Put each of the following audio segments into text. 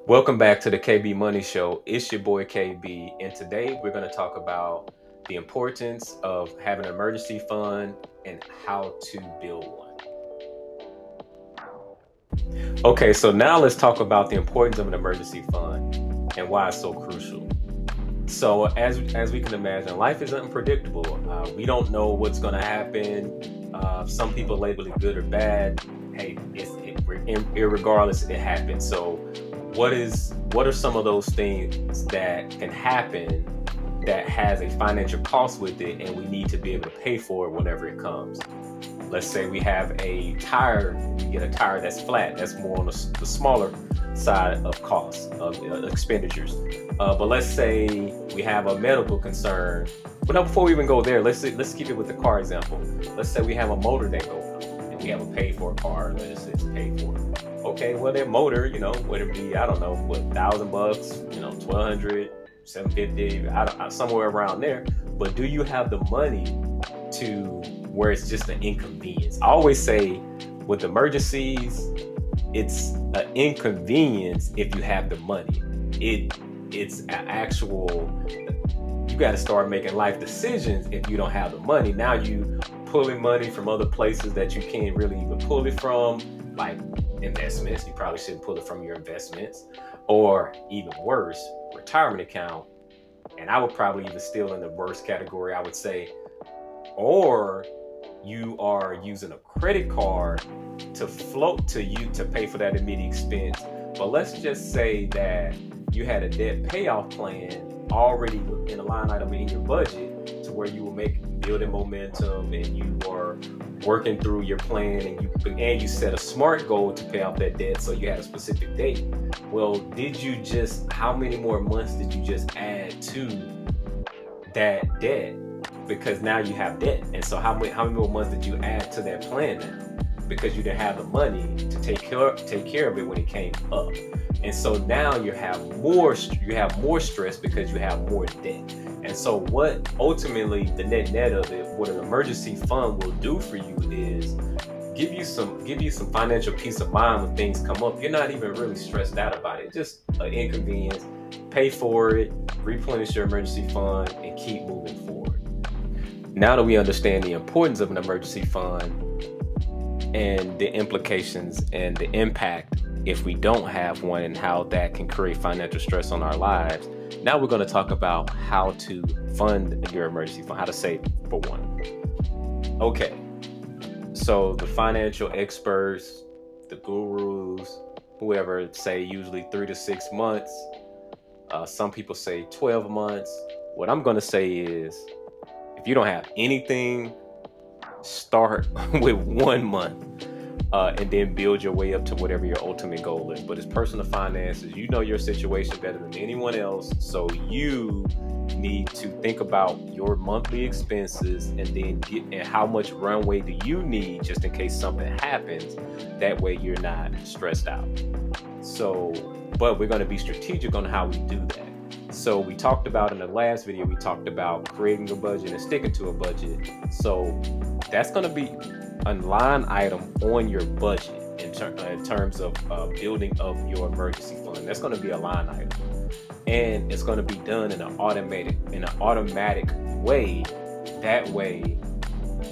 Welcome back to the KB Money Show. It's your boy KB, and today we're going to talk about the importance of having an emergency fund and how to build one. Okay, so now let's talk about the importance of an emergency fund and why it's so crucial. So, as we can imagine, life is unpredictable. We don't know what's going to happen. Some people label it good or bad. Hey, irregardless, it happens. So, what are some of those things that can happen that has a financial cost with it, and we need to be able to pay for it whenever it comes? Let's say we have a tire, we get a tire that's flat. That's more on the smaller side of costs of expenditures. But let's say we have a medical concern. But no, before we even go there, let's keep it with the car example. Let's say we have a motor that goes out and we have a paid for car. Let's say it's paid for. Okay, well that motor, would it be, I don't know, what, $1,000, 1,200, 750, somewhere around there. But do you have the money to where it's just an inconvenience? I always say with emergencies, it's an inconvenience if you have the money. It's an actual, you got to start making life decisions if you don't have the money. Now you pulling money from other places that you can't really even pull it from, like investments. You probably shouldn't pull it from your investments, or even worse, retirement account. And I would probably even still in the worst category, I would say, or you are using a credit card to float to you to pay for that immediate expense. But let's just say that you had a debt payoff plan already in a line item in your budget to where you were building momentum, and you are working through your plan, and you set a SMART goal to pay off that debt, so you had a specific date. Well, how many more months did you just add to that debt? Because now you have debt. And so how many more months did you add to that plan now? Because you didn't have the money to take care of it when it came up. And so now you have more stress because you have more debt. And so what ultimately the net of it, what an emergency fund will do for you is give you some financial peace of mind when things come up. You're not even really stressed out about it. Just an inconvenience. Pay for it, replenish your emergency fund, and keep moving forward. Now that we understand the importance of an emergency fund and the implications and the impact if we don't have one, and how that can create financial stress on our lives, now we're going to talk about how to fund your emergency fund, how to save for one. Okay, so the financial experts, the gurus, whoever say usually 3 to 6 months. Some people say 12 months. What I'm going to say is, if you don't have anything, start with 1 month, and then build your way up to whatever your ultimate goal is. But it's personal finances. You know your situation better than anyone else. So you need to think about your monthly expenses, and then and how much runway do you need just in case something happens. That way you're not stressed out. But we're going to be strategic on how we do that. So we talked about in the last video, we talked about creating a budget and sticking to a budget. So that's going to be a line item on your budget in terms of building up your emergency fund. That's going to be a line item, and it's going to be done in an automatic way. That way,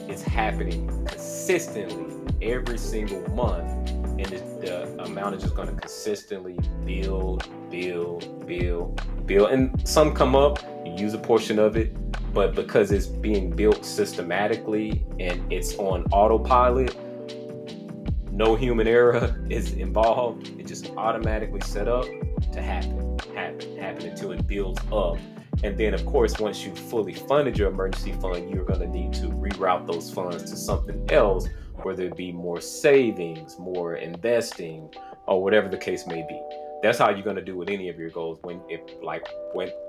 it's happening consistently every single month, and the amount is just going to consistently build. And some come up, you use a portion of it, but because it's being built systematically and it's on autopilot, no human error is involved. It just automatically set up to happen until it builds up. And then, of course, once you've fully funded your emergency fund, you're going to need to reroute those funds to something else, whether it be more savings, more investing, or whatever the case may be. That's how you're going to do with any of your goals.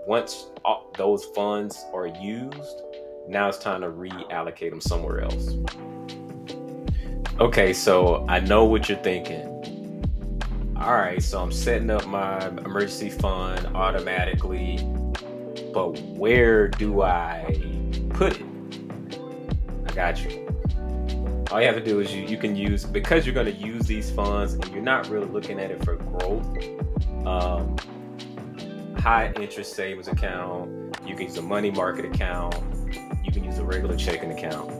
Once those funds are used, now it's time to reallocate them somewhere else. Okay, so I know what you're thinking. All right, so I'm setting up my emergency fund automatically, but where do I put it? I got you. All you have to do is you can use, because you're going to use these funds and you're not really looking at it for growth, um, high interest savings account. You can use a money market account. You can use a regular checking account.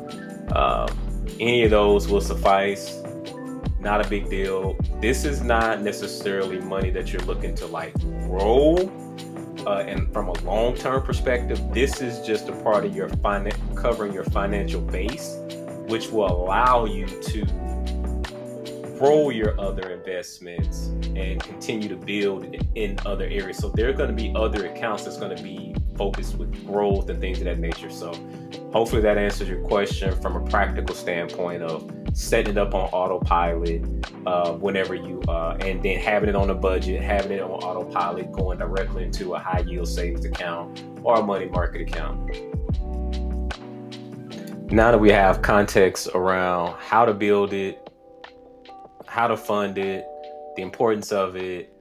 Any of those will suffice. Not a big deal. This is not necessarily money that you're looking to like grow. And from a long-term perspective, this is just a part of your covering your financial base, which will allow you to grow your other investments and continue to build in other areas. So there are going to be other accounts that's going to be focused with growth and things of that nature. So hopefully that answers your question from a practical standpoint of setting it up on autopilot whenever you and then having it on a budget, having it on autopilot, going directly into a high yield savings account or a money market account. Now that we have context around how to build it, how to fund it, the importance of it,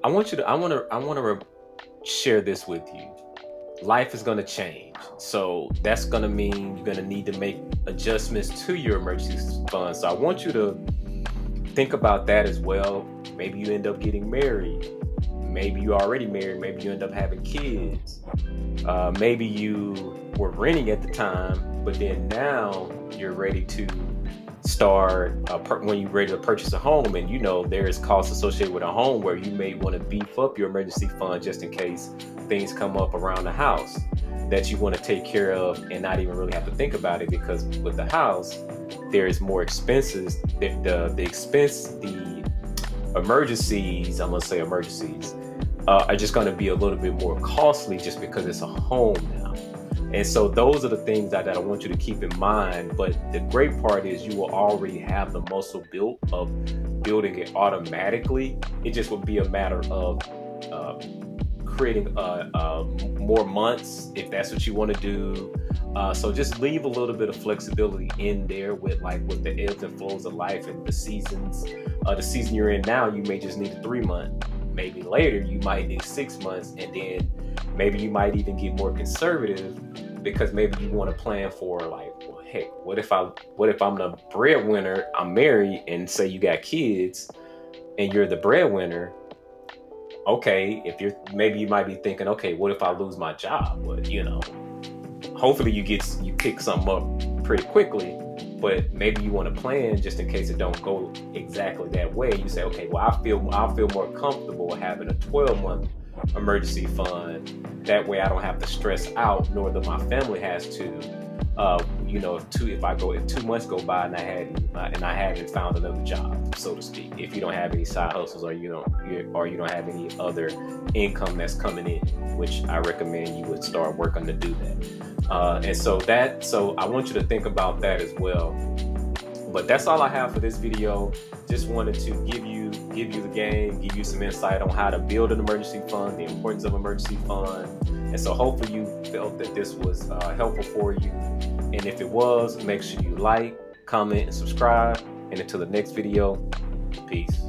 I want to share this with you. Life is going to change. So that's going to mean you're going to need to make adjustments to your emergency fund. So I want you to think about that as well. Maybe you end up getting married. Maybe you already married. Maybe you end up having kids. Maybe you were renting at the time, but then now you're ready to start when you're ready to purchase a home, and you know there is costs associated with a home where you may want to beef up your emergency fund just in case things come up around the house that you want to take care of and not even really have to think about it, because with the house there is more expenses. The emergencies, I'm gonna say emergencies, are just going to be a little bit more costly just because it's a home now. And so those are the things that I want you to keep in mind. But the great part is you will already have the muscle built of building it automatically. It just would be a matter of creating more months if that's what you want to do. So just leave a little bit of flexibility in there with the ebbs and flows of life and the seasons. The season you're in now, you may just need a 3 month. Maybe later you might need 6 months, and then maybe you might even get more conservative because maybe you want to plan for like, well, heck, what if I'm the breadwinner, I'm married, and say you got kids and you're the breadwinner. Okay, maybe you might be thinking, okay, what if I lose my job? But hopefully you pick something up pretty quickly. But maybe you want to plan just in case it don't go exactly that way. You say, okay, well, I'll feel more comfortable having a 12-month emergency fund. That way I don't have to stress out, nor that my family has to. If 2 months go by and I haven't found another job, so to speak. If you don't have any side hustles or you don't have any other income that's coming in, which I recommend you would start working to do that. So I want you to think about that as well. But that's all I have for this video. Just wanted to give you the game, give you some insight on how to build an emergency fund, the importance of emergency fund. And so hopefully you felt that this was helpful for you. And if it was, make sure you like, comment, and subscribe. And until the next video, peace.